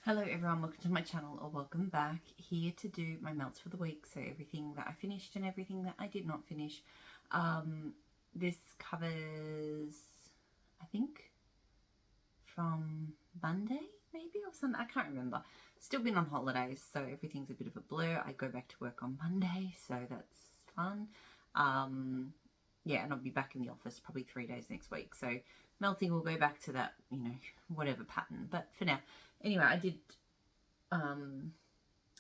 Hello everyone, welcome to my channel or welcome back. Here to do my melts for the week, so everything that I finished and everything that I did not finish. This covers, I think, from Monday maybe or something, I can't remember. Still been on holidays, so everything's a bit of a blur. I go back to work on Monday, so that's fun. Yeah, and I'll be back in the office probably 3 days next week, so melting will go back to that, you know, whatever pattern. But for now, anyway, I did,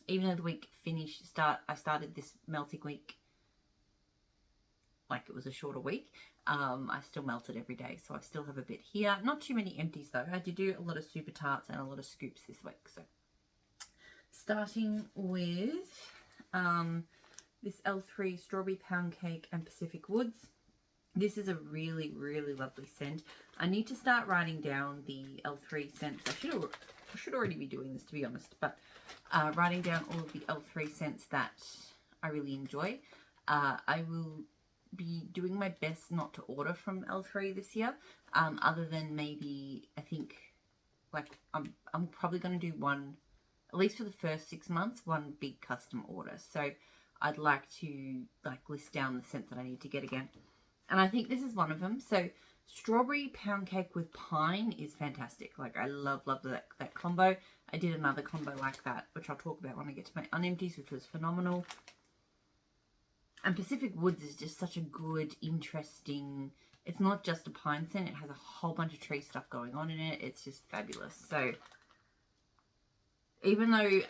even though the week finished, I started this melting week like it was a shorter week. I still melted every day, so I still have a bit here. Not too many empties though. I did do a lot of super tarts and a lot of scoops this week. So starting with this L3 Strawberry Pound Cake and Pacific Woods. This is a really, really lovely scent. I need to start writing down the L3 scents. I should already be doing this, to be honest, but writing down all of the L3 scents that I really enjoy. I will be doing my best not to order from L3 this year, other than maybe, I think, like, I'm probably going to do one, at least for the first 6 months, one big custom order. So I'd like to, like, list down the scents that I need to get again. And I think this is one of them. So Strawberry Pound Cake with Pine is fantastic. Like, I love that combo. I did another combo like that, which I'll talk about when I get to my Unempties, which was phenomenal. And Pacific Woods is just such a good, interesting... It's not just a pine scent. It has a whole bunch of tree stuff going on in it. It's just fabulous. So even though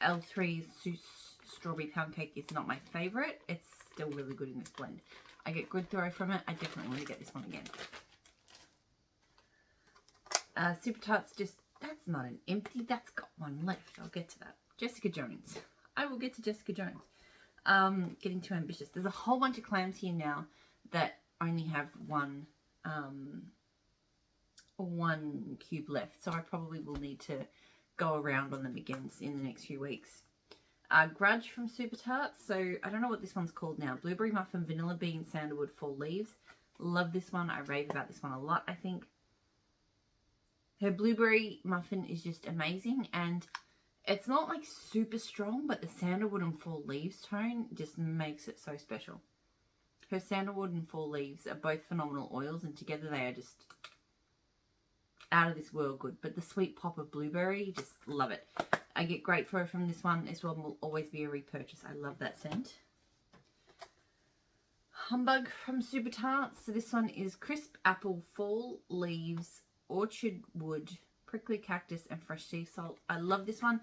L3's Strawberry Pound Cake is not my favourite, it's still really good in this blend. I get good throw from it. I definitely want to get this one again. Super Tarts, just, that's not an empty. That's got one left. I'll get to that. Jessica Jones. I will get to Jessica Jones. Getting too ambitious. There's a whole bunch of clams here now that only have one cube left. So I probably will need to go around on them again in the next few weeks. Grudge from Super Tarts. So I don't know what this one's called now. Blueberry Muffin, Vanilla Bean, Sandalwood, Fall Leaves. Love this one. I rave about this one a lot, I think. Her Blueberry Muffin is just amazing. And it's not like super strong, but the Sandalwood and Fall Leaves tone just makes it so special. Her Sandalwood and Fall Leaves are both phenomenal oils, and together they are just out of this world good. But the sweet pop of blueberry, just love it. I get great throw from this one. This one will always be a repurchase. I love that scent. Humbug from Super Tarts. So this one is Crisp Apple, Fall Leaves, Orchard Wood, Prickly Cactus, and Fresh Sea Salt. I love this one.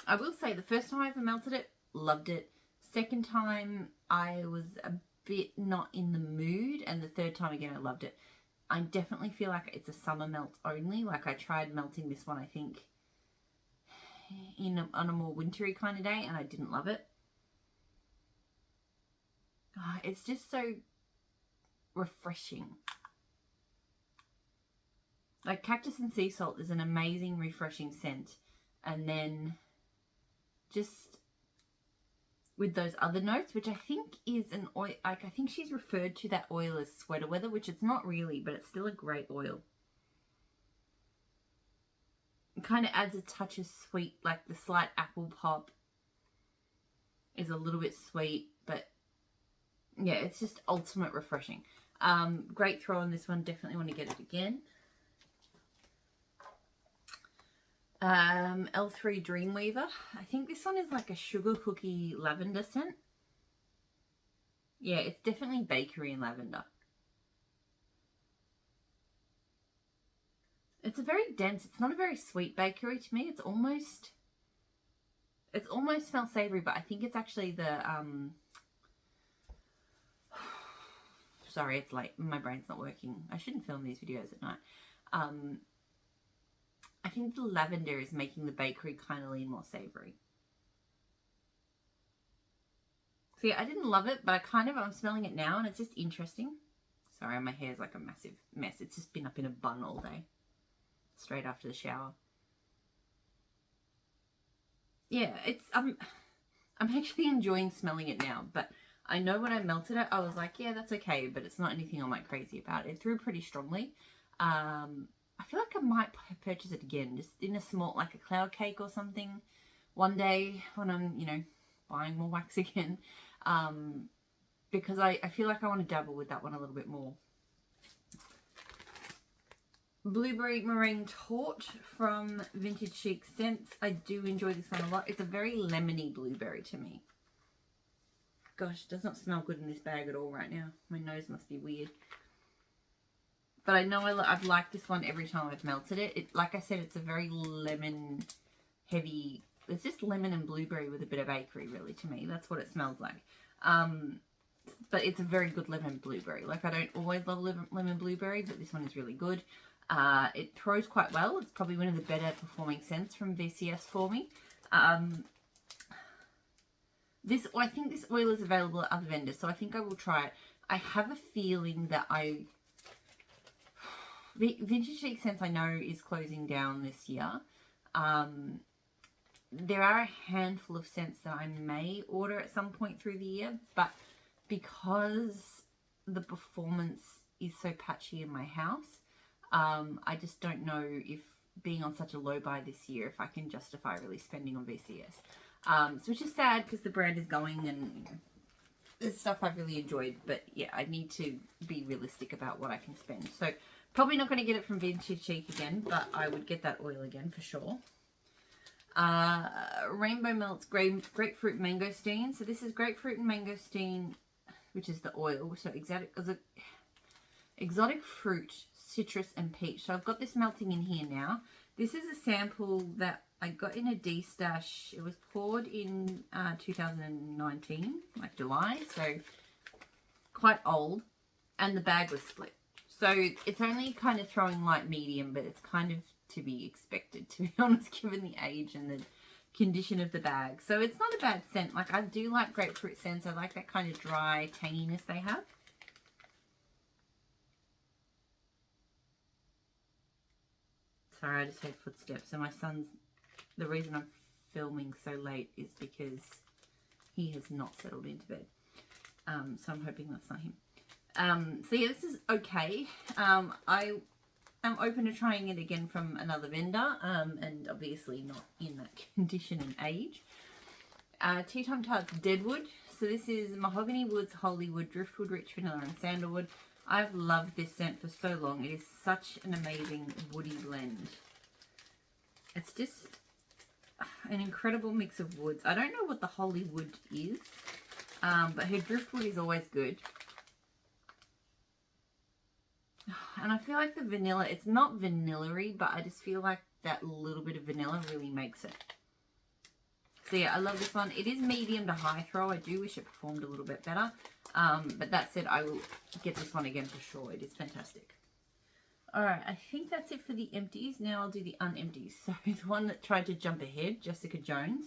I will say the first time I ever melted it, loved it. Second time I was a bit not in the mood, and the third time again I loved it. I definitely feel like it's a summer melt only. Like, I tried melting this one, I think, on a more wintry kind of day, and I didn't love it. Oh, it's just so refreshing. Like, Cactus and Sea Salt is an amazing refreshing scent, and then just with those other notes, which I think is an oil, like, I think she's referred to that oil as Sweater Weather, which it's not really, but it's still a great oil. It kind of adds a touch of sweet, like the slight apple pop is a little bit sweet, but yeah, it's just ultimate refreshing. Great throw on this one. Definitely want to get it again. L3 Dreamweaver. I think this one is like a sugar cookie lavender scent. Yeah, it's definitely bakery and lavender. It's a very dense, it's not a very sweet bakery to me. It's almost smells savory, but I think it's actually the, sorry, it's late. My brain's not working. I shouldn't film these videos at night. I think the lavender is making the bakery kind of lean more savory. So yeah, I didn't love it, but I'm smelling it now, and it's just interesting. Sorry, my hair's like a massive mess. It's just been up in a bun all day, straight after the shower. Yeah, it's, I'm actually enjoying smelling it now, but I know when I melted it, I was like, yeah, that's okay, but it's not anything I'm like crazy about. It threw pretty strongly. I feel like I might purchase it again, just in a small, like a cloud cake or something, one day when I'm, you know, buying more wax again. Because I feel like I want to dabble with that one a little bit more. Blueberry Meringue Tort from Vintage Chic Scents. I do enjoy this one a lot. It's a very lemony blueberry to me. Gosh, it does not smell good in this bag at all right now. My nose must be weird. But I know I've liked this one every time I've melted it. Like I said, it's a very lemon heavy. It's just lemon and blueberry with a bit of bakery, really, to me. That's what it smells like. But it's a very good lemon blueberry. Like, I don't always love lemon blueberry, but this one is really good. It throws quite well. It's probably one of the better performing scents from VCS for me. I think this oil is available at other vendors, so I think I will try it. I have a feeling that Vintage Chic Scents, I know, is closing down this year. There are a handful of scents that I may order at some point through the year, but because the performance is so patchy in my house, I just don't know if being on such a low buy this year, if I can justify really spending on VCS. So which is sad because the brand is going and, you know, it's stuff I've really enjoyed. But yeah, I need to be realistic about what I can spend. So probably not going to get it from Vintage Chic again, but I would get that oil again for sure. Rainbow Melts Grapefruit Mangosteen. So this is grapefruit and mangosteen, which is the oil. So exotic fruit, citrus and peach. So I've got this melting in here now. This is a sample that I got in a D-stash. It was poured in 2019, like July, so quite old, and the bag was split. So it's only kind of throwing light medium, but it's kind of to be expected, to be honest, given the age and the condition of the bag. So it's not a bad scent. Like, I do like grapefruit scents. I like that kind of dry tanginess they have. Sorry, I just heard footsteps. So my son's, the reason I'm filming so late is because he has not settled into bed. So I'm hoping that's not him. So yeah, this is okay. I am open to trying it again from another vendor, and obviously not in that condition and age. Tea Time Tarts Deadwood. So this is mahogany woods, holywood, driftwood, rich vanilla, and sandalwood. I've loved this scent for so long. It is such an amazing woody blend. It's just an incredible mix of woods. I don't know what the Hollywood is, but her driftwood is always good. And I feel like the vanilla, it's not vanilla-y, but I just feel like that little bit of vanilla really makes it. So yeah, I love this one. It is medium to high throw. I do wish it performed a little bit better. But that said, I will get this one again for sure. It is fantastic. Alright, I think that's it for the empties. Now I'll do the unempties. So the one that tried to jump ahead, Jessica Jones.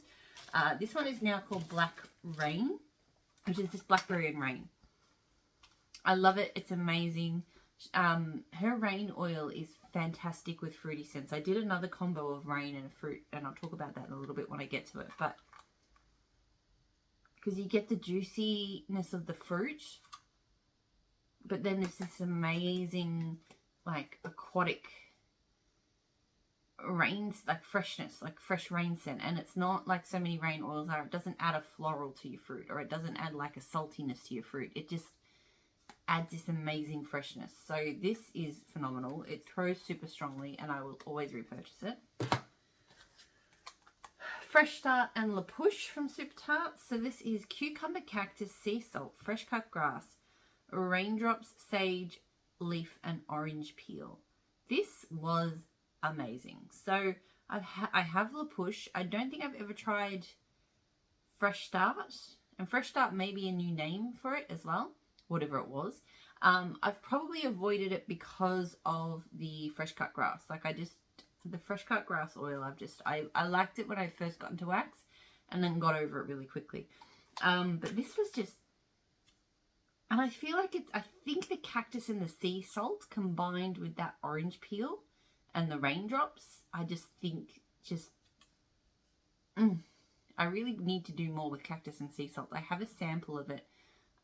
This one is now called Black Rain, which is just blackberry and rain. I love it. It's amazing. Her rain oil is fantastic with fruity scents. I did another combo of rain and fruit, and I'll talk about that in a little bit when I get to it. But because you get the juiciness of the fruit, but then there's this amazing, like, aquatic rains, like freshness, like fresh rain scent. And it's not like so many rain oils are. It doesn't add a floral to your fruit, or it doesn't add like a saltiness to your fruit. It just adds this amazing freshness. So this is phenomenal. It throws super strongly, and I will always repurchase it. Fresh Start and La Push from Super Tarts. So this is cucumber, cactus, sea salt, fresh cut grass, raindrops, sage, leaf, and orange peel. This was amazing. So I have La Push. I don't think I've ever tried Fresh Start, and Fresh Start may be a new name for it as well, whatever it was. I've probably avoided it because of the fresh cut grass. Like, the fresh cut grass oil, I liked it when I first got into wax, and then got over it really quickly. But this was just, and I feel like I think the cactus and the sea salt combined with that orange peel and the raindrops, I just think I really need to do more with cactus and sea salt. I have a sample of it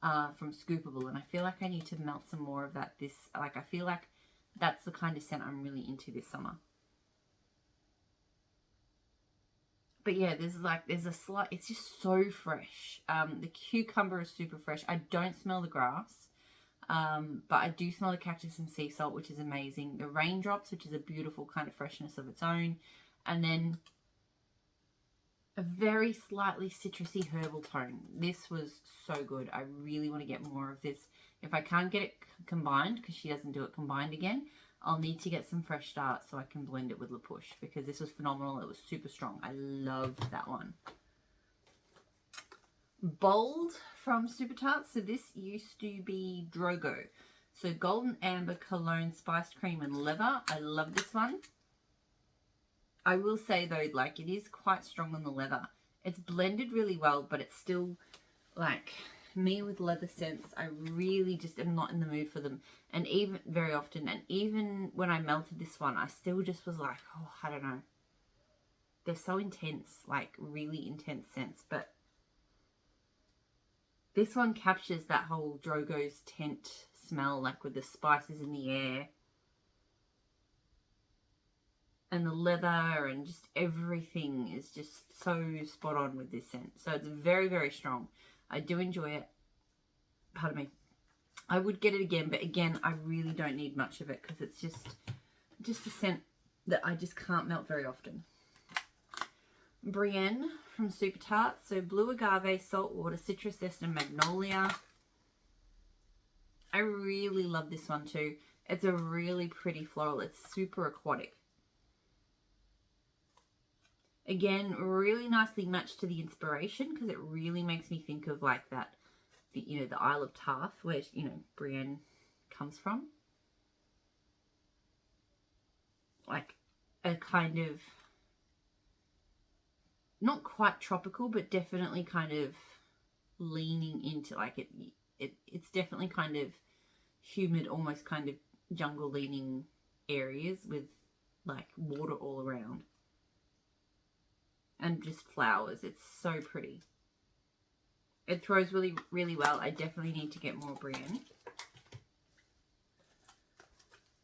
from Scoopable, and I feel like I need to melt some more of that. I feel like That's the kind of scent I'm really into this summer. But yeah, there's a slight, it's just so fresh. The cucumber is super fresh. I don't smell the grass, but I do smell the cactus and sea salt, which is amazing. The raindrops, which is a beautiful kind of freshness of its own. And then a very slightly citrusy herbal tone. This was so good. I really want to get more of this. If I can't get it combined, because she doesn't do it combined again, I'll need to get some Fresh Start so I can blend it with La Push, because this was phenomenal. It was super strong. I loved that one. Bold from Super Tarts. So this used to be Drogo. So Golden Amber, Cologne, Spiced Cream, and Leather. I love this one. I will say though, like, it is quite strong on the leather. It's blended really well, but it's still, like, me with leather scents, I really just am not in the mood for them. And even very often, and even when I melted this one, I still just was like, oh, I don't know. They're so intense, like really intense scents. But this one captures that whole Drogo's tent smell, like with the spices in the air. And the leather and just everything is just so spot on with this scent. So it's very, very strong. I do enjoy it. Pardon me. I would get it again, but again, I really don't need much of it because it's just a scent that I just can't melt very often. Brienne from Super Tarts. So blue agave, saltwater, citrus zest, and magnolia. I really love this one too. It's a really pretty floral. It's super aquatic. Again, really nicely matched to the inspiration because it really makes me think of like that, you know, the Isle of Tarth where, you know, Brienne comes from. Like a kind of, not quite tropical, but definitely kind of leaning into like it's definitely kind of humid, almost kind of jungle leaning areas with like water all around. And just flowers. It's so pretty. It throws really, really well. I definitely need to get more Brienne.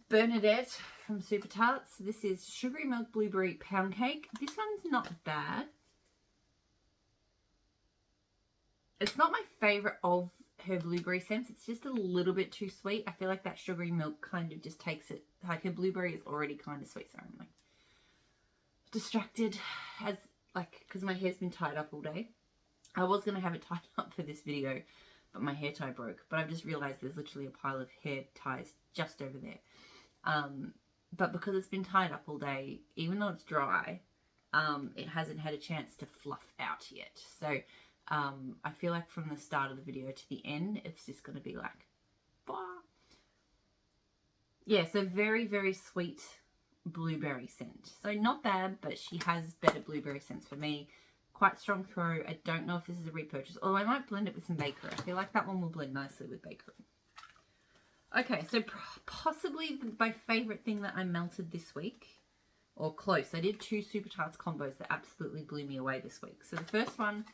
Bernadette from Super Tarts. This is Sugary Milk Blueberry Pound Cake. This one's not bad. It's not my favourite of her blueberry scents. It's just a little bit too sweet. I feel like that sugary milk kind of just takes it. Like her blueberry is already kind of sweet. Sorry, I'm like distracted as like because my hair's been tied up all day. I was going to have it tied up for this video, but my hair tie broke. But I've just realised there's literally a pile of hair ties just over there. But because it's been tied up all day, even though it's dry, it hasn't had a chance to fluff out yet. So I feel like from the start of the video to the end, it's just going to be like, bah. Yeah, so very, very sweet blueberry scent. So not bad, but she has better blueberry scents for me. Quite strong throw. I don't know if this is a repurchase, although I might blend it with some bakery. I feel like that one will blend nicely with bakery. Okay, so possibly my favourite thing that I melted this week, or close. I did 2 Super Tarts combos that absolutely blew me away this week. So the first one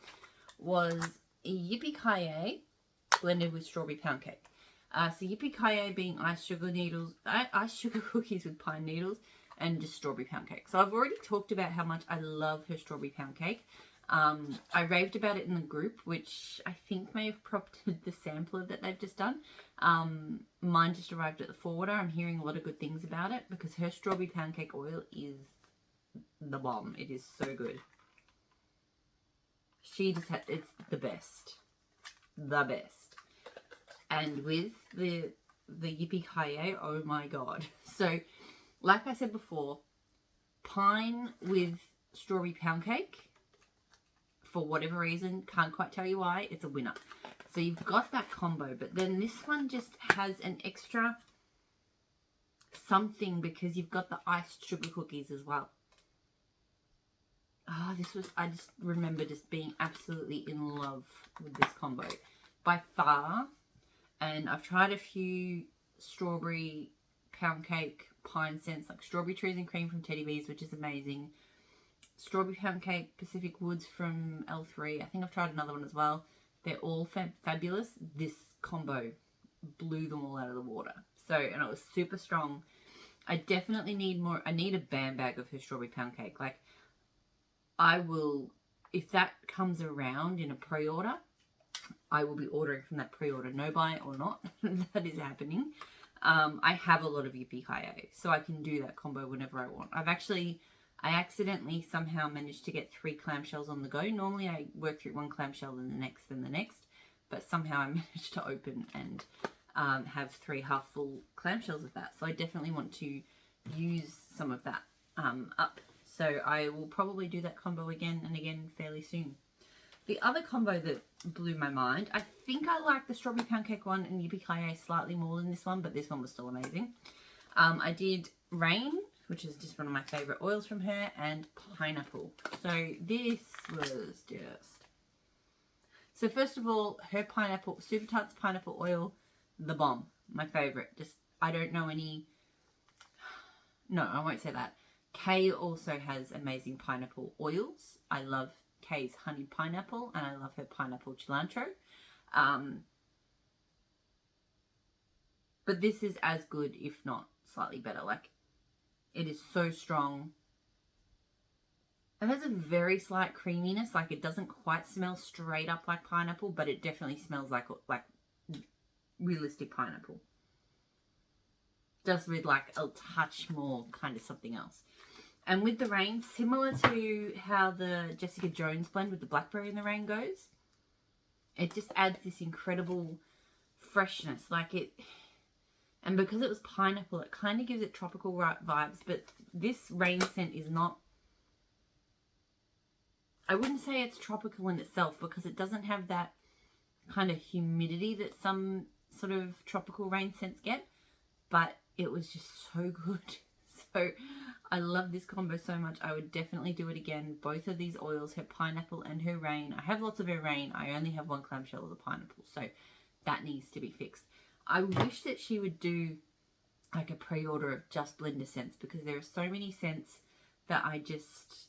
was Yippee-Ki-Yay blended with strawberry pound cake. So Yippee-Ki-Yay being iced sugar cookies with pine needles, and just strawberry pound cake. So I've already talked about how much I love her strawberry pound cake. I raved about it in the group, which I think may have prompted the sampler that they've just done. Mine just arrived at the forwarder. I'm hearing a lot of good things about it because her strawberry pound cake oil is the bomb. It is so good. She just had, it's the best. The best. And with the Yippee-Ki-Yay, oh my god. So, like I said before, pine with strawberry pound cake, for whatever reason, can't quite tell you why, it's a winner. So you've got that combo, but then this one just has an extra something because you've got the iced sugar cookies as well. Oh, I just remember just being absolutely in love with this combo by far. And I've tried a few strawberry pound cake pine scents, like strawberry trees and cream from Teddy Bees, which is amazing. Strawberry pound cake Pacific Woods from L3. I think I've tried another one as well. They're all fabulous. This combo blew them all out of the water. So, and it was super strong. I definitely need more. I need a bam bag of her strawberry pound cake. Like, I will, if that comes around in a pre-order, I will be ordering from that pre-order, no buy or not. That is happening. I have a lot of yippee-ki-yay, so I can do that combo whenever I want. I accidentally somehow managed to get 3 clamshells on the go. Normally I work through one clamshell and then the next, but somehow I managed to open and have 3 half-full clamshells of that. So I definitely want to use some of that up. So I will probably do that combo again and again fairly soon. The other combo that blew my mind, I think I like the strawberry pound cake one and yippee-ki-yay slightly more than this one, but this one was still amazing. I did Rain, which is just one of my favorite oils from her, and Pineapple. So this was just... So first of all, her pineapple, Super Tarts pineapple oil, the bomb. My favorite. Just, I don't know any... No, I won't say that. Kay also has amazing pineapple oils. I love Kay's honey pineapple, and I love her pineapple cilantro. But this is as good, if not slightly better. Like, it is so strong. It has a very slight creaminess. Like, it doesn't quite smell straight up like pineapple, but it definitely smells like realistic pineapple. Just with like a touch more kind of something else. And with the Rain, similar to how the Jessica Jones blend with the blackberry in the Rain goes, it just adds this incredible freshness. Like it, and because it was pineapple, it kind of gives it tropical vibes. But this Rain scent is not, I wouldn't say it's tropical in itself, because it doesn't have that kind of humidity that some sort of tropical Rain scents get. But it was just so good. So I love this combo so much. I would definitely do it again. Both of these oils, her pineapple and her Rain. I have lots of her Rain. I only have 1 clamshell of the pineapple. So that needs to be fixed. I wish that she would do like a pre-order of just blender scents, because there are so many scents that I just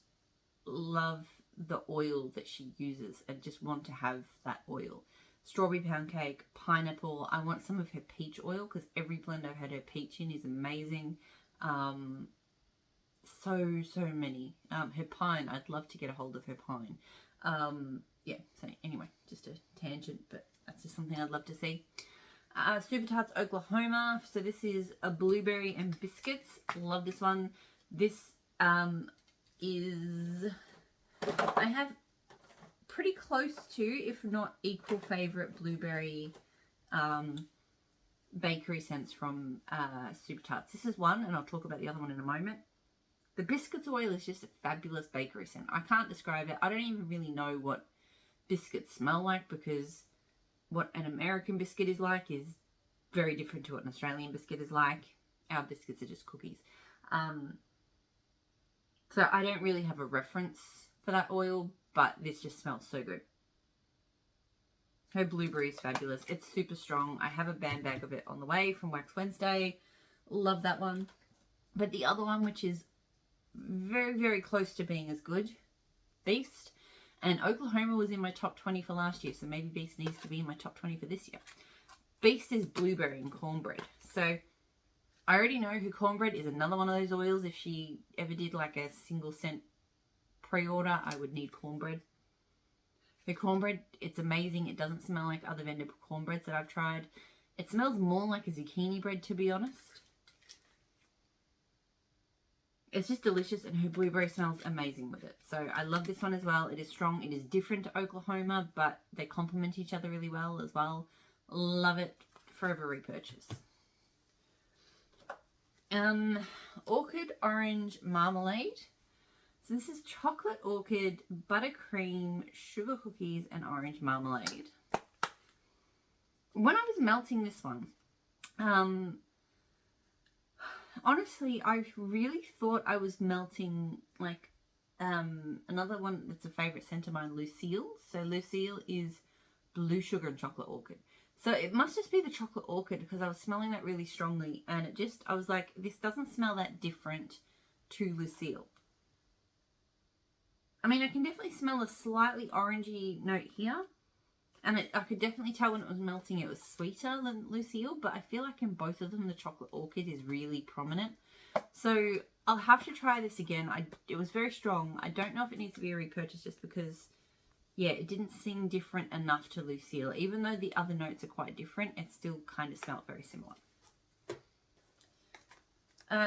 love the oil that she uses and just want to have that oil. Strawberry pound cake, pineapple. I want some of her peach oil, because every blend I've had her peach in is amazing. So many. Her pine, I'd love to get a hold of her pine. Yeah, so anyway, just a tangent, but that's just something I'd love to see. Super Tarts Oklahoma. So this is a blueberry and biscuits. Love this one. This is, I have pretty close to, if not equal favorite blueberry bakery scents from Super Tarts. This is one, and I'll talk about the other one in a moment. The biscuits oil is just a fabulous bakery scent. I can't describe it. I don't even really know what biscuits smell like, because what an American biscuit is like is very different to what an Australian biscuit is like. Our biscuits are just cookies. So I don't really have a reference for that oil, but this just smells so good. Her blueberry is fabulous. It's super strong. I have a band bag of it on the way from Wax Wednesday. Love that one. But the other one, which is very, very close to being as good, Beast. And Oklahoma was in my top 20 for last year, so maybe Beast needs to be in my top 20 for this year. Beast is blueberry and cornbread. So I already know her cornbread is another one of those oils. If she ever did like a single scent pre-order, I would need cornbread. Her cornbread, it's amazing. It doesn't smell like other vendor cornbreads that I've tried. It smells more like a zucchini bread, to be honest. It's just delicious, and her blueberry smells amazing with it. So I love this one as well. It is strong. It is different to Oklahoma, but they complement each other really well as well. Love it. Forever repurchase. Orchid Orange Marmalade. So this is chocolate orchid, buttercream, sugar cookies, and orange marmalade. When I was melting this one, honestly, I really thought I was melting like another one that's a favorite scent of mine, Lucille. So Lucille is blue sugar and chocolate orchid. So it must just be the chocolate orchid, because I was smelling that really strongly, and it just, I was like, this doesn't smell that different to Lucille. I mean, I can definitely smell a slightly orangey note here. And I could definitely tell when it was melting it was sweeter than Lucille. But I feel like in both of them, the chocolate orchid is really prominent. So I'll have to try this again. It was very strong. I don't know if it needs to be a repurchase just because, yeah, it didn't seem different enough to Lucille. Even though the other notes are quite different, it still kind of smelled very similar.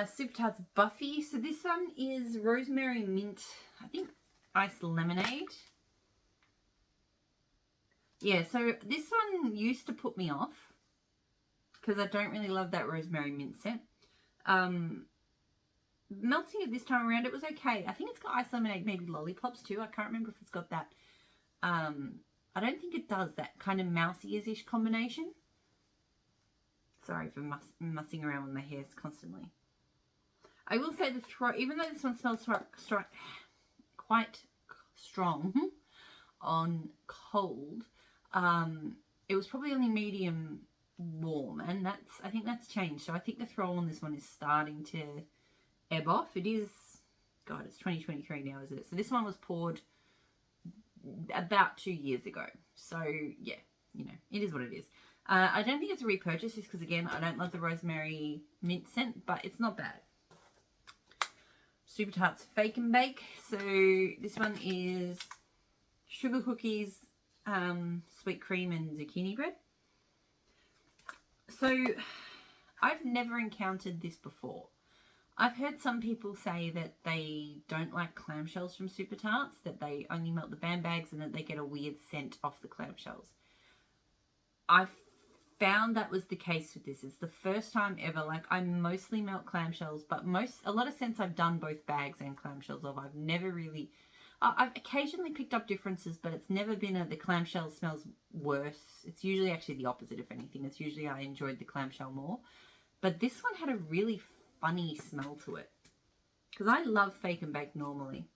Super Tarts Buffy. So this one is rosemary mint, I think iced lemonade. Yeah, so this one used to put me off because I don't really love that rosemary mint scent. Melting it this time around, it was okay. I think it's got iced lemonade, maybe lollipops too. I can't remember if it's got that. I don't think it does, that kind of mousy-ish combination. Sorry for mussing around with my hairs constantly. I will say the throat, even though this one smells quite strong on cold, it was probably only medium warm, and I think that's changed. So I think the throw on this one is starting to ebb off. It is, God, it's 2023 now, isn't it? So this one was poured about 2 years ago. So yeah, you know, it is what it is. I don't think it's a repurchase just because, again, I don't love the rosemary mint scent, but it's not bad. Super Tarts Fake and Bake. So this one is sugar cookies, sweet cream and zucchini bread. So I've never encountered this before. I've heard some people say that they don't like clamshells from Super Tarts, that they only melt the band bags and that they get a weird scent off the clamshells. I found that was the case with this. It's the first time ever. Like, I mostly melt clamshells, but a lot of scents I've done both bags and clamshells of. I've never really, I've occasionally picked up differences, but it's never been the clamshell smells worse. It's usually actually the opposite, if anything. It's usually I enjoyed the clamshell more. But this one had a really funny smell to it, because I love Fake and Bake normally.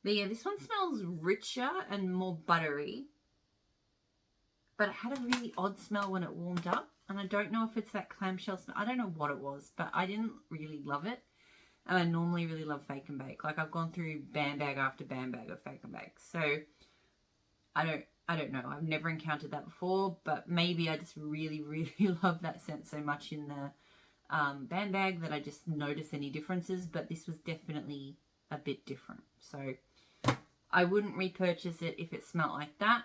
But yeah, this one smells richer and more buttery. But it had a really odd smell when it warmed up. And I don't know if it's that clamshell smell. I don't know what it was, but I didn't really love it. And I normally really love Fake and Bake. Like, I've gone through band bag after band bag of Fake and Bake. So I don't know. I've never encountered that before, but maybe I just really, really love that scent so much in the band bag that I just notice any differences. But this was definitely a bit different. So I wouldn't repurchase it if it smelled like that.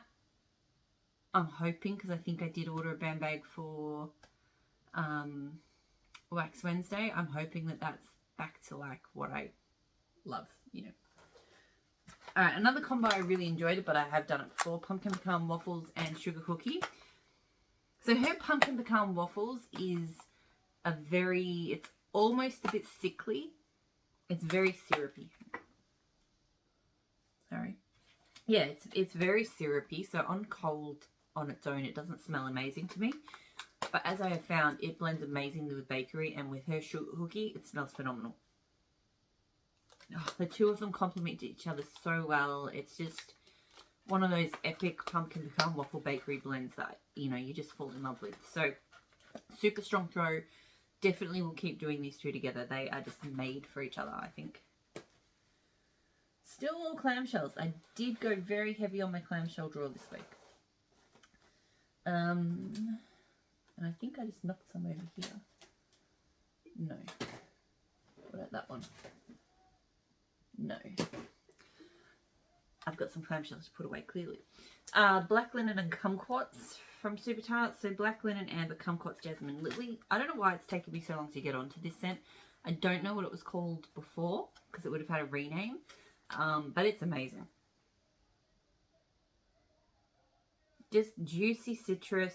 I'm hoping, because I think I did order a band bag for Wax Wednesday. I'm hoping that that's back to like what I love, you know. Alright, another combo I really enjoyed, but I have done it before. Pumpkin pecan waffles and sugar cookie. So her pumpkin pecan waffles is it's almost a bit sickly. It's very syrupy. Sorry. Yeah, it's very syrupy. So on cold on its own, it doesn't smell amazing to me. But as I have found, it blends amazingly with bakery, and with her sugar cookie, it smells phenomenal. Oh, the two of them complement each other so well. It's just one of those epic pumpkin pecan waffle bakery blends that, you know, you just fall in love with. So, super strong throw. Definitely will keep doing these two together. They are just made for each other, I think. Still all clamshells. I did go very heavy on my clamshell drawer this week. And I think I just knocked some over here. No. What about that one? No. I've got some clamshells to put away, clearly. Black Linen and Kumquats from Super Tarts. So Black Linen, Amber, Kumquats, Jasmine, Lily. I don't know why it's taken me so long to get onto this scent. I don't know what it was called before, because it would have had a rename. But it's amazing. Just juicy citrus,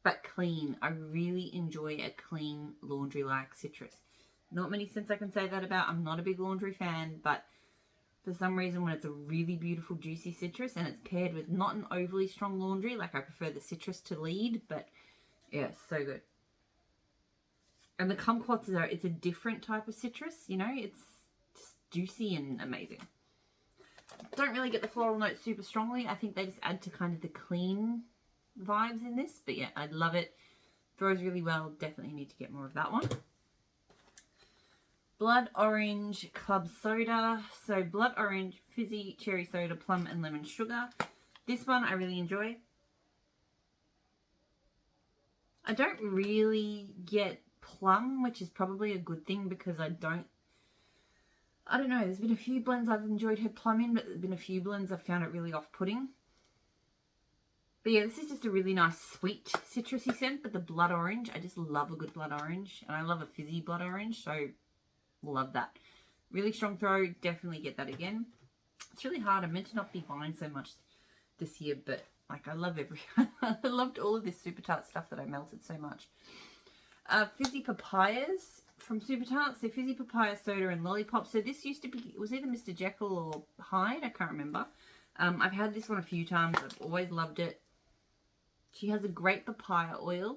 but clean. I really enjoy a clean laundry-like citrus. Not many scents I can say that about. I'm not a big laundry fan, but for some reason when it's a really beautiful juicy citrus and it's paired with not an overly strong laundry, like I prefer the citrus to lead, but yeah, so good. And the kumquats it's a different type of citrus, you know, it's just juicy and amazing. Don't really get the floral notes super strongly. I think they just add to kind of the clean vibes in this. But yeah, I love it. Throws really well. Definitely need to get more of that one. Blood Orange Club Soda. So Blood Orange, Fizzy, Cherry Soda, Plum and Lemon Sugar. This one I really enjoy. I don't really get plum, which is probably a good thing because I don't know, there's been a few blends I've enjoyed her plum in, but there's been a few blends I've found it really off-putting. But yeah, this is just a really nice sweet citrusy scent, but the blood orange, I just love a good blood orange, and I love a fizzy blood orange, so love that. Really strong throw, definitely get that again. It's really hard, I meant to not be buying so much this year, but like I love I loved all of this Super Tart stuff that I melted so much. Fizzy papayas from Super Tart. So fizzy papaya soda and lollipop. So this used to be, it was either Mr. Jekyll or Hyde, I can't remember. I've had this one a few times. I've always loved it. She has a great papaya oil,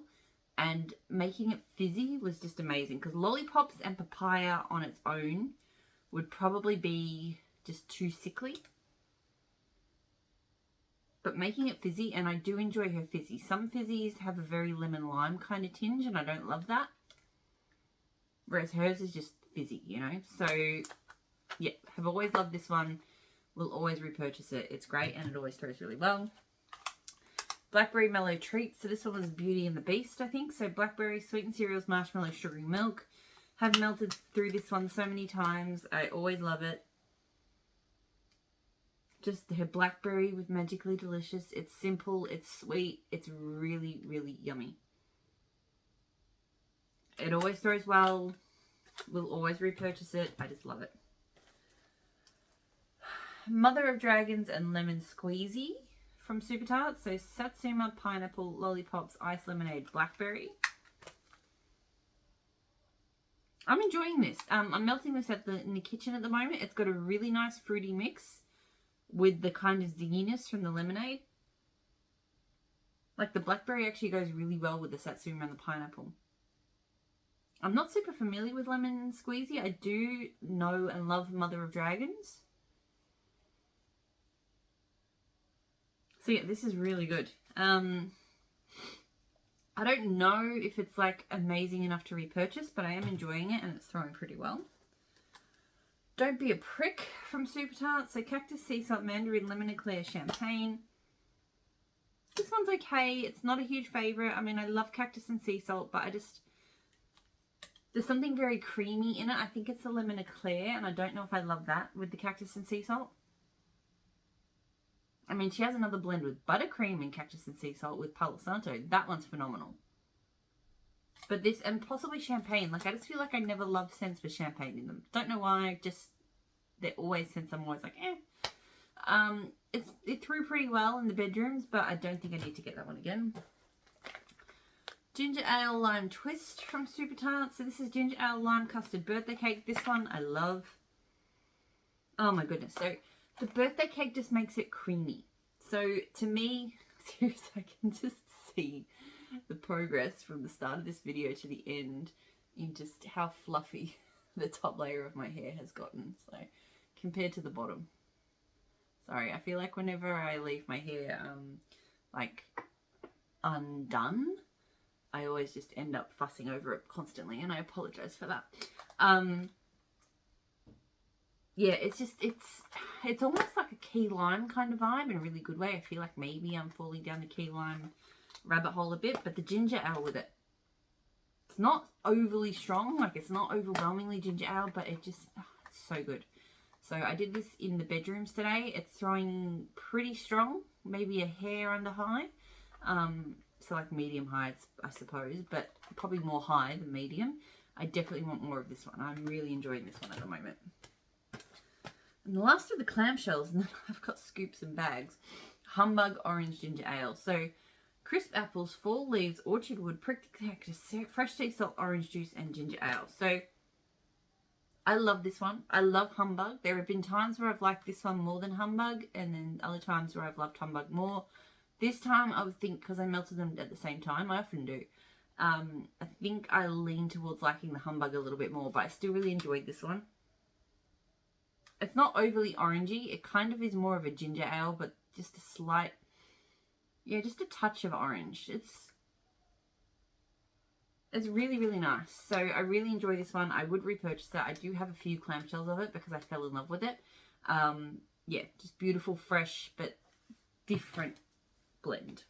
and making it fizzy was just amazing, because lollipops and papaya on its own would probably be just too sickly. But making it fizzy, and I do enjoy her fizzy. Some fizzies have a very lemon lime kind of tinge, and I don't love that. Whereas hers is just fizzy, you know. So, yeah, have always loved this one. Will always repurchase it. It's great, and it always throws really well. Blackberry Mellow Treats. So this one was Beauty and the Beast, I think. So blackberry, sweetened cereals, marshmallow, sugary milk. Have melted through this one so many times. I always love it. Just her blackberry with Magically Delicious. It's simple, it's sweet, it's really, really yummy. It always throws well. We'll always repurchase it. I just love it. Mother of Dragons and Lemon Squeezy from Super Tart. So Satsuma, Pineapple, Lollipops, Ice Lemonade, Blackberry. I'm enjoying this. I'm melting this in the kitchen at the moment. It's got a really nice fruity mix with the kind of zinginess from the lemonade. Like the blackberry actually goes really well with the Satsuma and the pineapple. I'm not super familiar with Lemon Squeezy. I do know and love Mother of Dragons. So yeah, this is really good. I don't know if it's like amazing enough to repurchase, but I am enjoying it and it's throwing pretty well. Don't Be a Prick from Super Tart. So Cactus, Sea Salt, Mandarin, Lemon Eclair, Champagne. This one's okay. It's not a huge favourite. I mean, I love Cactus and Sea Salt, but there's something very creamy in it. I think it's the Lemon Eclair, and I don't know if I love that with the Cactus and Sea Salt. I mean, she has another blend with buttercream and Cactus and Sea Salt with Palo Santo. That one's phenomenal. But this, and possibly champagne. Like, I just feel like I never loved scents with champagne in them. Don't know why. Just, they're always scents I'm always like, eh. It threw pretty well in the bedrooms, but I don't think I need to get that one again. Ginger Ale Lime Twist from Super Tart. So this is Ginger Ale Lime Custard Birthday Cake. This one I love. Oh my goodness. So the birthday cake just makes it creamy. So to me, seriously, I can just see the progress from the start of this video to the end in just how fluffy the top layer of my hair has gotten. So compared to the bottom. Sorry, I feel like whenever I leave my hair like undone, I always just end up fussing over it constantly, and I apologize for that. Yeah, it's just, it's almost like a key lime kind of vibe in a really good way. I feel like maybe I'm falling down the key lime rabbit hole a bit, but the ginger ale with it, it's not overly strong, like it's not overwhelmingly ginger ale, but it just, it's so good. So I did this in the bedrooms today. It's throwing pretty strong, maybe a hair under high. So like medium high, I suppose, but probably more high than medium. I definitely want more of this one. I'm really enjoying this one at the moment. And the last of the clamshells, and then I've got scoops and bags. Humbug Orange Ginger Ale. So crisp apples, fall leaves, orchard wood, pricked cactus, fresh sea salt, orange juice, and ginger ale. So I love this one. I love Humbug. There have been times where I've liked this one more than Humbug, and then other times where I've loved Humbug more. This time I would think, because I melted them at the same time, I often do. I think I lean towards liking the Humbug a little bit more, but I still really enjoyed this one. It's not overly orangey. It kind of is more of a ginger ale, but just a slight, yeah, just a touch of orange. It's really, really nice. So I really enjoy this one. I would repurchase it. I do have a few clamshells of it because I fell in love with it. Yeah, just beautiful, fresh, but different blend.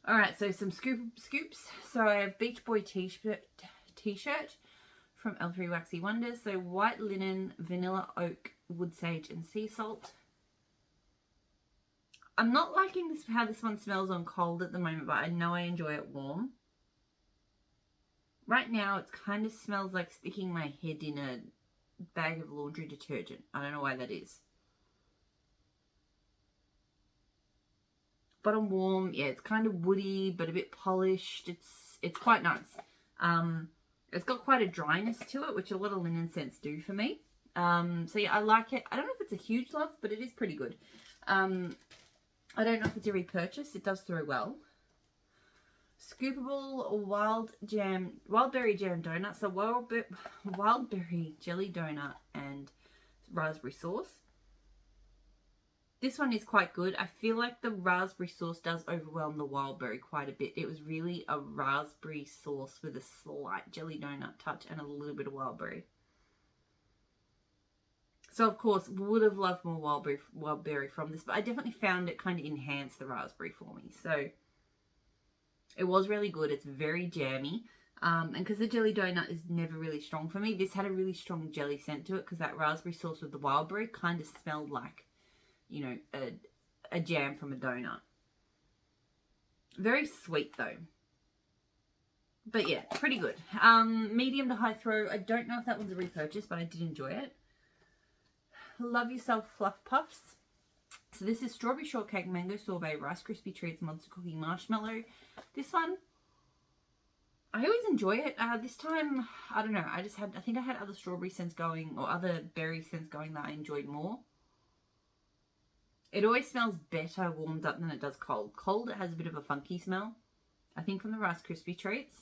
All right, so some scoops. So I have Beach Boy t-shirt from L3 Waxy Wonders. So white linen, vanilla oak, wood sage, and sea salt. I'm not liking this how this one smells on cold at the moment, but I know I enjoy it warm. Right now, it kind of smells like sticking my head in a bag of laundry detergent. I don't know why that is. But on warm, yeah, it's kind of woody, but a bit polished. It's quite nice. It's got quite a dryness to it, which a lot of linen scents do for me. So yeah, I like it. I don't know if it's a huge love, but it is pretty good. I don't know if it's a repurchase. It does throw well. Scoopable wild berry jam donut. So wild berry jelly donut and raspberry sauce. This one is quite good. I feel like the raspberry sauce does overwhelm the wild berry quite a bit. It was really a raspberry sauce with a slight jelly donut touch and a little bit of wild berry. So of course, would have loved more wild berry from this, but I definitely found it kind of enhanced the raspberry for me. So it was really good. It's very jammy. And because the jelly donut is never really strong for me, this had a really strong jelly scent to it because that raspberry sauce with the wild berry kind of smelled like, you know, a jam from a donut. Very sweet though. But yeah, pretty good. Medium to high throw. I don't know if that one's a repurchase, but I did enjoy it. Love Yourself Fluff Puffs. So this is strawberry shortcake, mango sorbet, Rice Krispie treats, monster cookie, marshmallow. This one, I always enjoy it. This time, I don't know. I think I had other strawberry scents going or other berry scents going that I enjoyed more. It always smells better warmed up than it does cold. Cold, it has a bit of a funky smell. I think from the Rice Krispie treats.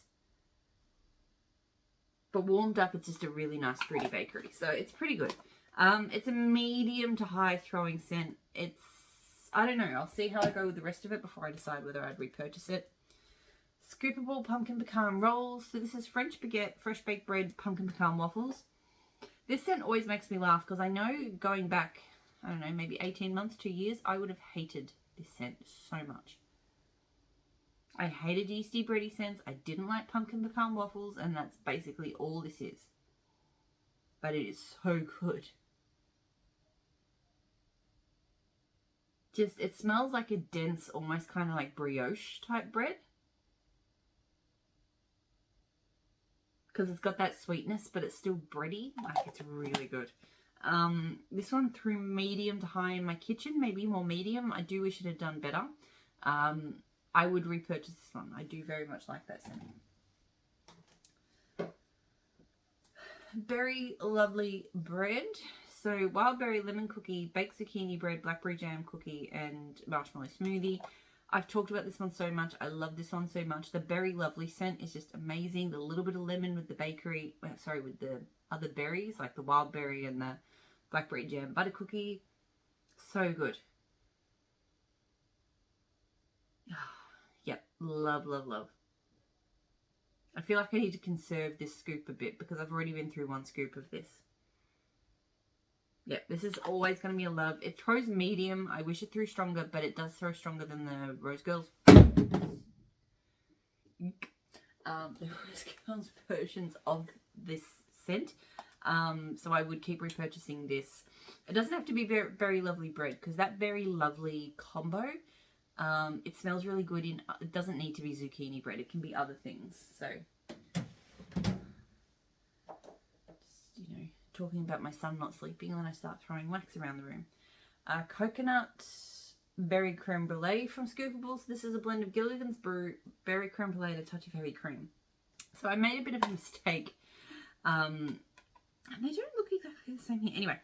But warmed up, it's just a really nice fruity bakery. So it's pretty good. It's a medium to high throwing scent. I don't know. I'll see how I go with the rest of it before I decide whether I'd repurchase it. Scoopable pumpkin pecan rolls. So this is French baguette, fresh baked bread, pumpkin pecan waffles. This scent always makes me laugh because I know going back, I don't know, maybe 18 months, 2 years, I would have hated this scent so much. I hated yeasty bready scents. I didn't like pumpkin pecan waffles, and that's basically all this is. But it is so good. Just, it smells like a dense, almost kind of like brioche type bread. Because it's got that sweetness, but it's still bready. Like, it's really good. This one threw medium to high in my kitchen, maybe more medium. I do wish it had done better. I would repurchase this one. I do very much like that scent. Berry Lovely Bread. So wild berry lemon cookie, baked zucchini bread, blackberry jam cookie, and marshmallow smoothie. I've talked about this one so much. I love this one so much. The Berry Lovely scent is just amazing. The little bit of lemon with the with the other berries, like the wild berry and the blackberry jam butter cookie. So good. Yep. Love, love, love. I feel like I need to conserve this scoop a bit because I've already been through one scoop of this. Yep, this is always going to be a love. It throws medium. I wish it threw stronger, but it does throw stronger than the Rose Girls. The Rose Girls versions of this scent. So I would keep repurchasing this. It doesn't have to be very, very lovely bread because that very lovely combo, it smells really good. It doesn't need to be zucchini bread. It can be other things. So, just, you know, talking about my son not sleeping, and then I start throwing wax around the room. Coconut berry creme brulee from Scoopables. This is a blend of Gilligan's Brew, berry creme brulee, and a touch of heavy cream. So I made a bit of a mistake. And they don't look exactly the same here. Anyway,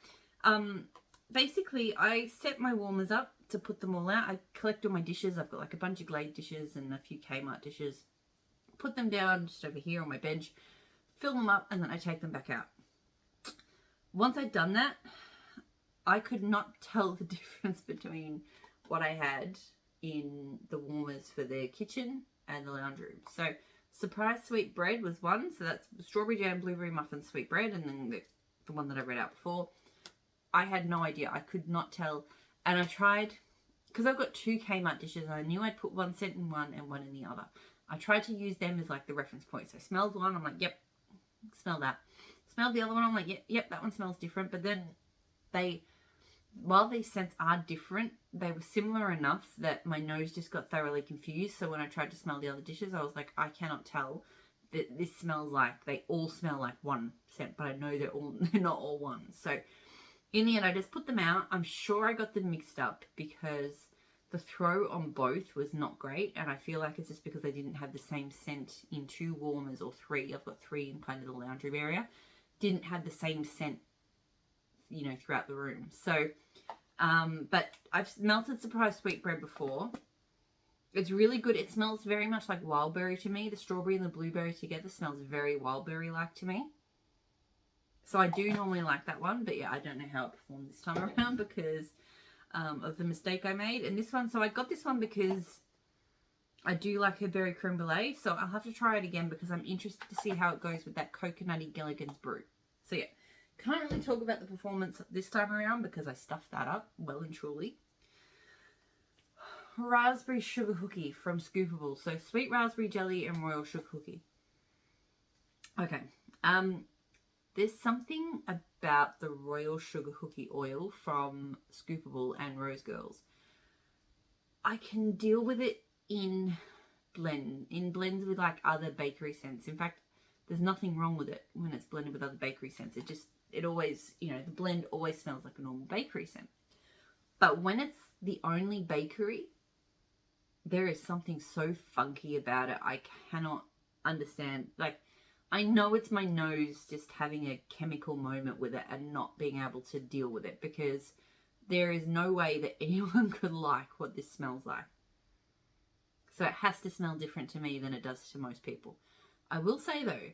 basically I set my warmers up to put them all out. I collect all my dishes. I've got like a bunch of Glade dishes and a few Kmart dishes. Put them down just over here on my bench, fill them up, and then I take them back out. Once I'd done that, I could not tell the difference between what I had in the warmers for the kitchen and the lounge room. So surprise sweet bread was one. So that's strawberry jam, blueberry muffin, sweet bread, and then the one that I read out before. I had no idea. I could not tell. And I tried because I've got 2 Kmart dishes and I knew I'd put one scent in one and one in the other. I tried to use them as like the reference point. So I smelled one, I'm like, yep, smell that. Smelled the other one, I'm like, yep, that one smells different. But then while these scents are different, they were similar enough that my nose just got thoroughly confused. So when I tried to smell the other dishes, I was like, I cannot tell that this smells like, they all smell like one scent, but I know they're not all one. So in the end, I just put them out. I'm sure I got them mixed up because the throw on both was not great. And I feel like it's just because I didn't have the same scent in 2 warmers or 3. I've got 3 in kind of the lounge room area. Didn't have the same scent, you know, throughout the room. So, but I've melted surprise sweetbread before. It's really good. It smells very much like wildberry to me. The strawberry and the blueberry together smells very wildberry-like to me. So I do normally like that one. But yeah, I don't know how it performed this time around because of the mistake I made. And this one, so I got this one because I do like her berry creme brulee. So I'll have to try it again because I'm interested to see how it goes with that coconutty Gilligan's Brew. So yeah, can't really talk about the performance this time around because I stuffed that up well and truly. Raspberry sugar cookie from Scoopable. So sweet raspberry jelly and royal sugar cookie. Okay. There's something about the royal sugar cookie oil from Scoopable and Rose Girls. I can deal with it in blends with like other bakery scents. In fact, there's nothing wrong with it when it's blended with other bakery scents. It always, you know, the blend always smells like a normal bakery scent. But when it's the only bakery, there is something so funky about it. I cannot understand. Like, I know it's my nose just having a chemical moment with it and not being able to deal with it because there is no way that anyone could like what this smells like. So it has to smell different to me than it does to most people. I will say though,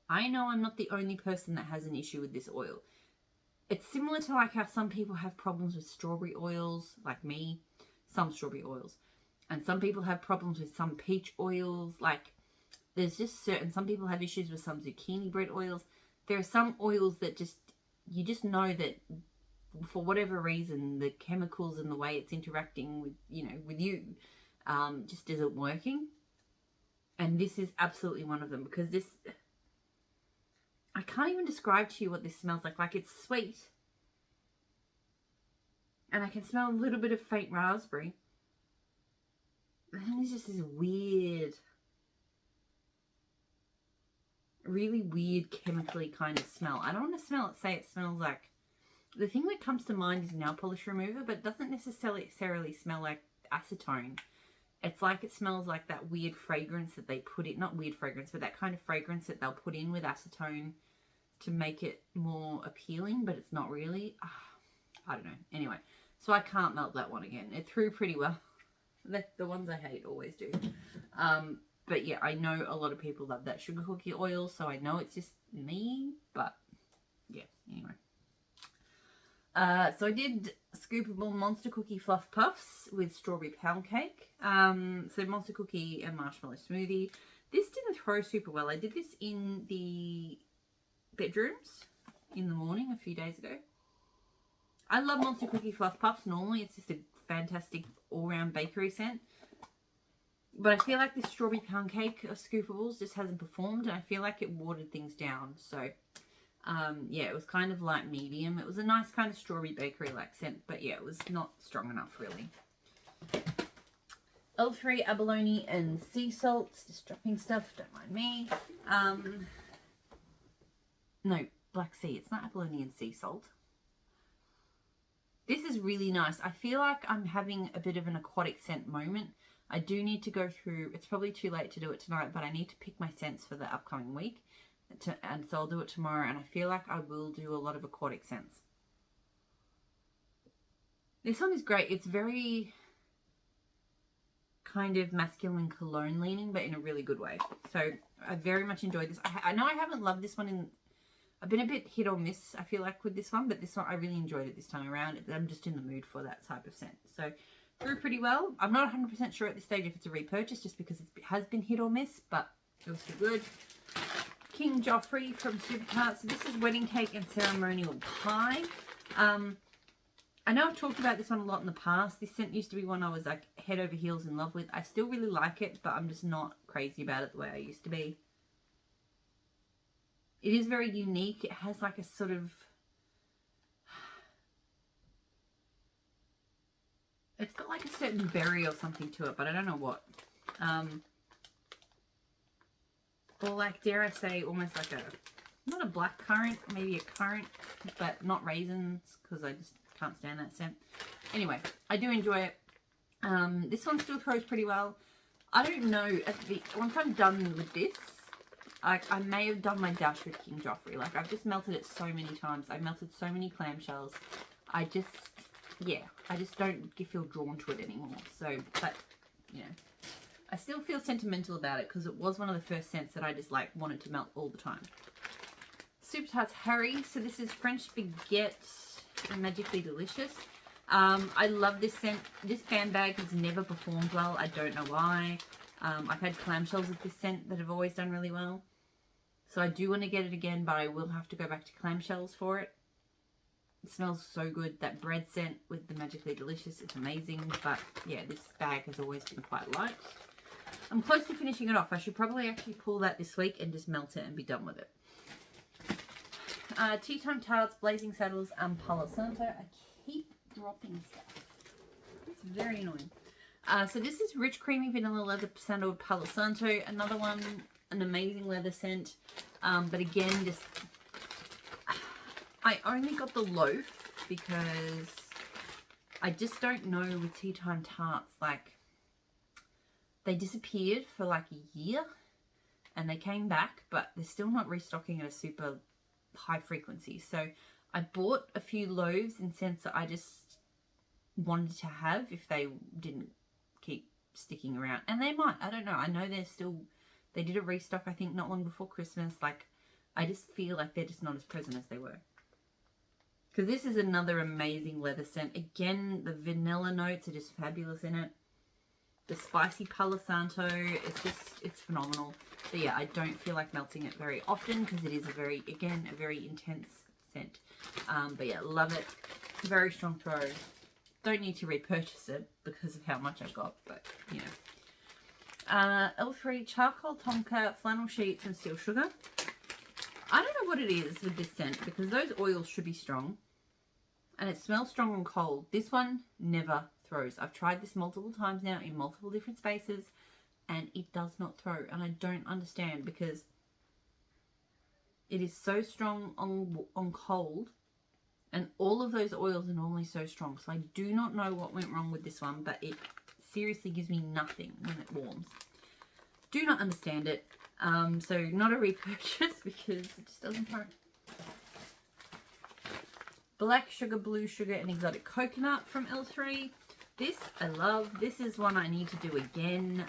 I know I'm not the only person that has an issue with this oil. It's similar to like how some people have problems with strawberry oils, like me, some strawberry oils. And some people have problems with some peach oils. Like, there's just some people have issues with some zucchini bread oils. There are some oils that you just know that for whatever reason, the chemicals and the way it's interacting with, with you, just isn't working. And this is absolutely one of them because I can't even describe to you what this smells like. Like, it's sweet. And I can smell a little bit of faint raspberry. And then there's just this weird, really weird chemically kind of smell. I don't want to say it smells like, the thing that comes to mind is nail polish remover, but it doesn't necessarily smell like acetone. It's like it smells like that weird fragrance that they put in, not weird fragrance, but that kind of fragrance that they'll put in with acetone to make it more appealing, but it's not really. I don't know. Anyway, so I can't melt that one again. It threw pretty well. The ones I hate always do. But yeah, I know a lot of people love that sugar cookie oil, so I know it's just me, but yeah, anyway. So I did Scoopable Monster Cookie Fluff Puffs with strawberry pound cake. So Monster Cookie and marshmallow smoothie. This didn't throw super well. I did this in the bedrooms in the morning a few days ago. I love Monster Cookie Fluff Puffs. Normally it's just a fantastic all-round bakery scent. But I feel like this strawberry pound cake of Scoopables just hasn't performed. And I feel like it watered things down. So, yeah, it was kind of light medium. It was a nice kind of strawberry bakery-like scent. But yeah, it was not strong enough, really. L3 abalone and sea salts. Just dropping stuff. Don't mind me. No, black sea. It's not abalone and sea salt. This is really nice. I feel like I'm having a bit of an aquatic scent moment. I do need to go through, it's probably too late to do it tonight, but I need to pick my scents for the upcoming week. And so I'll do it tomorrow, and I feel like I will do a lot of aquatic scents. This one is great. It's very kind of masculine cologne leaning, but in a really good way. So I very much enjoyed this. I know I haven't loved this one I've been a bit hit or miss, I feel like, with this one, but this one, I really enjoyed it this time around. I'm just in the mood for that type of scent. So, threw pretty well. I'm not 100% sure at this stage if it's a repurchase, just because it has been hit or miss, but it was still good. King Joffrey from Super Tarts. So this is wedding cake and ceremonial pie. I know I've talked about this one a lot in the past. This scent used to be one I was like head over heels in love with. I still really like it, but I'm just not crazy about it the way I used to be. It is very unique. It has like a sort of... It's got like a certain berry or something to it, but I don't know what. Or like, dare I say, almost like a... Not a black currant, maybe a currant, but not raisins, because I just can't stand that scent. Anyway, I do enjoy it. This one still throws pretty well. I don't know, once I'm done with this, I may have done my dash with King Joffrey. Like, I've just melted it so many times. I've melted so many clamshells. I just don't feel drawn to it anymore. So, but, you know, I still feel sentimental about it because it was one of the first scents that I just, like, wanted to melt all the time. Super Tarts Harry. So this is French Baguette and Magically Delicious. I love this scent. This fan bag has never performed well. I don't know why. I've had clamshells of this scent that have always done really well. So I do want to get it again, but I will have to go back to clamshells for it. It smells so good. That bread scent with the Magically Delicious is amazing. But yeah, this bag has always been quite light. I'm close to finishing it off. I should probably actually pull that this week and just melt it and be done with it. Tea Time Tarts, Blazing Saddles, and Palo Santo. I keep dropping stuff. It's very annoying. So this is Rich Creamy Vanilla Leather Sandalwood Palo Santo. Another one, an amazing leather scent. But again, just... I only got the loaf because I just don't know with Tea Time Tarts. Like, they disappeared for like a year and they came back, but they're still not restocking at a super high frequency. So I bought a few loaves in scents that I just wanted to have if they didn't keep sticking around, and they might, I don't know. I know they did a restock I think not long before Christmas. Like, I just feel like they're just not as present as they were, because this is another amazing leather scent. Again, the vanilla notes are just fabulous in it. The spicy Palo Santo, it's phenomenal. But yeah, I don't feel like melting it very often because it is a very intense scent. But yeah, love it. Very strong throw. Don't need to repurchase it because of how much I got, but you know. L3 Charcoal Tonka, Flannel Sheets, and Steel Sugar. I don't know what it is with this scent because those oils should be strong. And it smells strong and cold. This one never throws. I've tried this multiple times now in multiple different spaces, and it does not throw. And I don't understand because it is so strong on cold, and all of those oils are normally so strong. So I do not know what went wrong with this one, but it seriously gives me nothing when it warms. Do not understand it. So not a repurchase because it just doesn't throw. Black Sugar, Blue Sugar, and Exotic Coconut from L3. This I love. This is one I need to do again.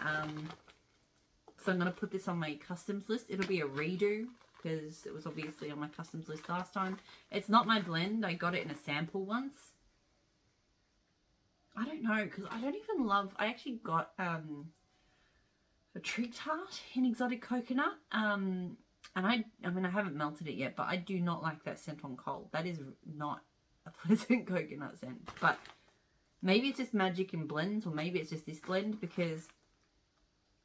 So I'm going to put this on my customs list. It'll be a redo because it was obviously on my customs list last time. It's not my blend. I got it in a sample once. I don't know because I don't even love... I actually got a Tree Tart in Exotic Coconut. And I mean, I haven't melted it yet, but I do not like that scent on cold. That is not a pleasant coconut scent. But maybe it's just magic in blends, or maybe it's just this blend, because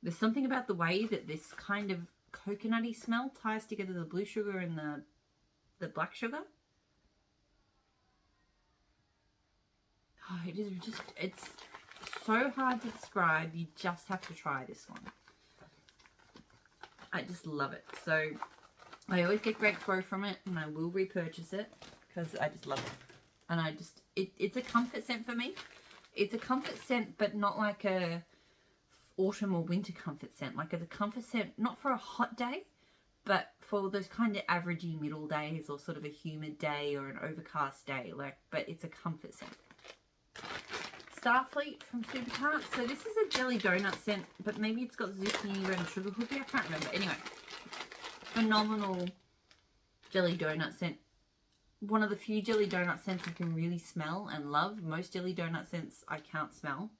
there's something about the way that this kind of coconutty smell ties together the blue sugar and the black sugar. Oh, it is just, it's so hard to describe. You just have to try this one. I just love it. So I always get great throw from it, and I will repurchase it because I just love it. And I just, it's a comfort scent for me. It's a comfort scent, but not like a autumn or winter comfort scent. Like, it's a comfort scent, not for a hot day, but for those kind of averagey middle days, or sort of a humid day or an overcast day. Like, but it's a comfort scent. Starfleet from Super Tarts. So this is a jelly donut scent, but maybe it's got zucchini bread and sugar cookie. I can't remember. Anyway, phenomenal jelly donut scent. One of the few jelly donut scents I can really smell and love. Most jelly donut scents I can't smell.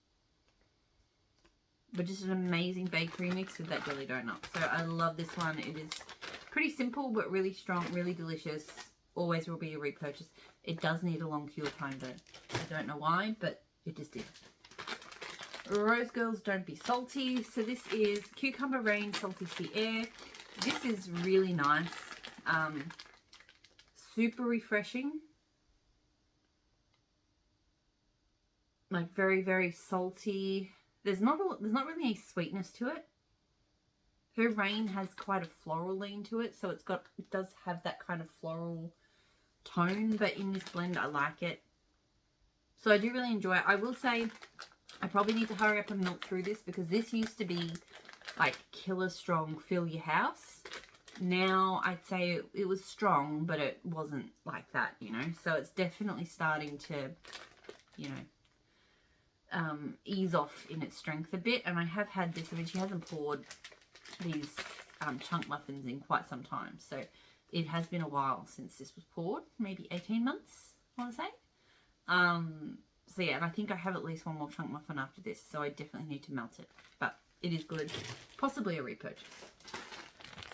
But just an amazing bakery mix with that jelly donut. So I love this one. It is pretty simple, but really strong, really delicious. always will be a repurchase. It does need a long cure time though. I don't know why, but it just did. Rose Girls Don't Be Salty. So this is Cucumber Rain Salty Sea Air. This is really nice. Super refreshing. Like very, very salty. There's not really any sweetness to it. Her Rain has quite a floral lean to it, so it does have that kind of floral tone, but in this blend I like it. So I do really enjoy it. I will say I probably need to hurry up and milk through this because this used to be like killer strong, fill your house. Now I'd say it was strong, but it wasn't like that, you know. So it's definitely starting to, you know, ease off in its strength a bit. And I have had this, I mean, she hasn't poured these chunk muffins in quite some time. So it has been a while since this was poured, maybe 18 months, I want to say. So yeah, and I think I have at least one more chunk muffin after this, so I definitely need to melt it. But it is good. Possibly a repurchase.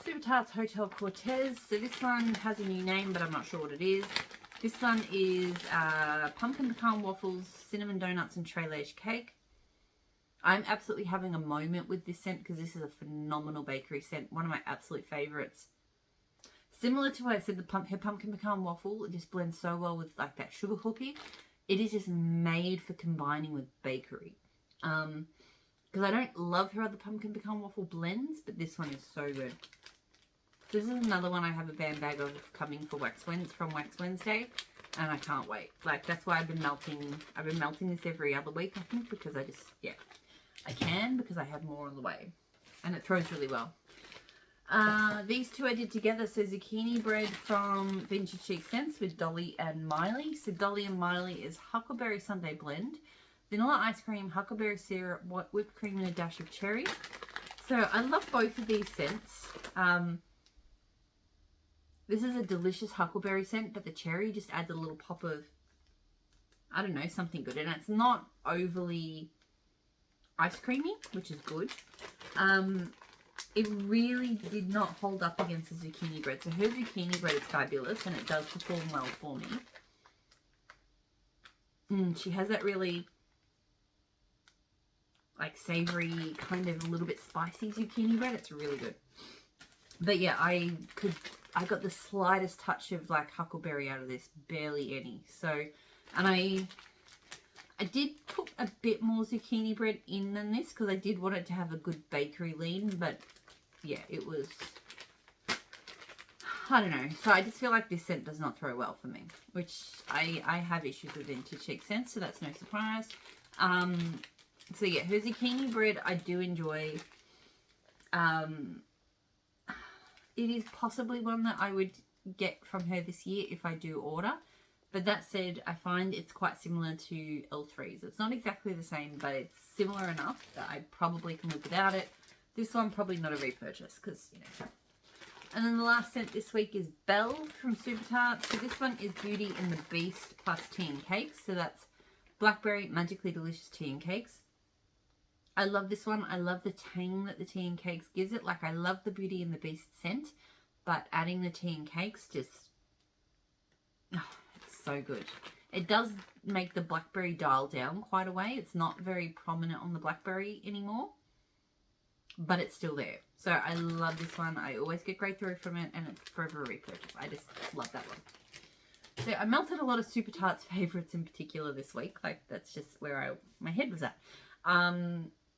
Super Tarts Hotel Cortez. So this one has a new name, but I'm not sure what it is. This one is pumpkin pecan waffles, cinnamon donuts, and Traileige cake. I'm absolutely having a moment with this scent because this is a phenomenal bakery scent. One of my absolute favorites. Similar to what I said, her pumpkin pecan waffle, it just blends so well with like that sugar cookie. It is just made for combining with bakery. Because I don't love her other pumpkin pecan waffle blends, but this one is so good. This is another one I have a bag of coming for from Wax Wednesday, and I can't wait. Like, that's why I've been melting this every other week, I think, because I just, yeah, I can because I have more on the way, and it throws really well. These two I did together. So zucchini bread from Vintage Chic Scents with Dolly and Miley. So Dolly and Miley is Huckleberry Sundae Blend, vanilla ice cream, huckleberry syrup, whipped cream, and a dash of cherry. So I love both of these scents. This is a delicious huckleberry scent, but the cherry just adds a little pop of, I don't know, something good. And it's not overly ice creamy, which is good. It really did not hold up against the zucchini bread. So her zucchini bread is fabulous, and it does perform well for me. She has that really like savory, kind of a little bit spicy zucchini bread. It's really good. But yeah, I got the slightest touch of like huckleberry out of this, barely any. So, and I did put a bit more zucchini bread in than this because I did want it to have a good bakery lean, but yeah, it was, I don't know. So I just feel like this scent does not throw well for me, which I have issues with Vintage Chic Scents, so that's no surprise. So yeah, her zucchini bread I do enjoy. It is possibly one that I would get from her this year if I do order. But that said, I find it's quite similar to L3's. It's not exactly the same, but it's similar enough that I probably can live without it. This one, probably not a repurchase because, you know. And then the last scent this week is Belle from Super Tarts. So this one is Beauty and the Beast plus tea and cakes. So that's blackberry, magically delicious tea and cakes. I love this one. I love the tang that the tea and cakes gives it. Like, I love the Beauty and the Beast scent, but adding the tea and cakes just, oh, it's so good. It does make the blackberry dial down quite a way. It's not very prominent on the blackberry anymore, but it's still there. So I love this one. I always get great throw from it, and it's forever a repurchase. I just love that one. So I melted a lot of Super Tarts favorites in particular this week. Like, that's just where my head was at.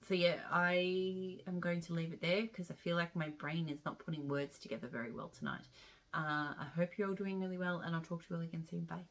So yeah, I am going to leave it there because I feel like my brain is not putting words together very well tonight. I hope you're all doing really well, and I'll talk to you all again soon. Bye.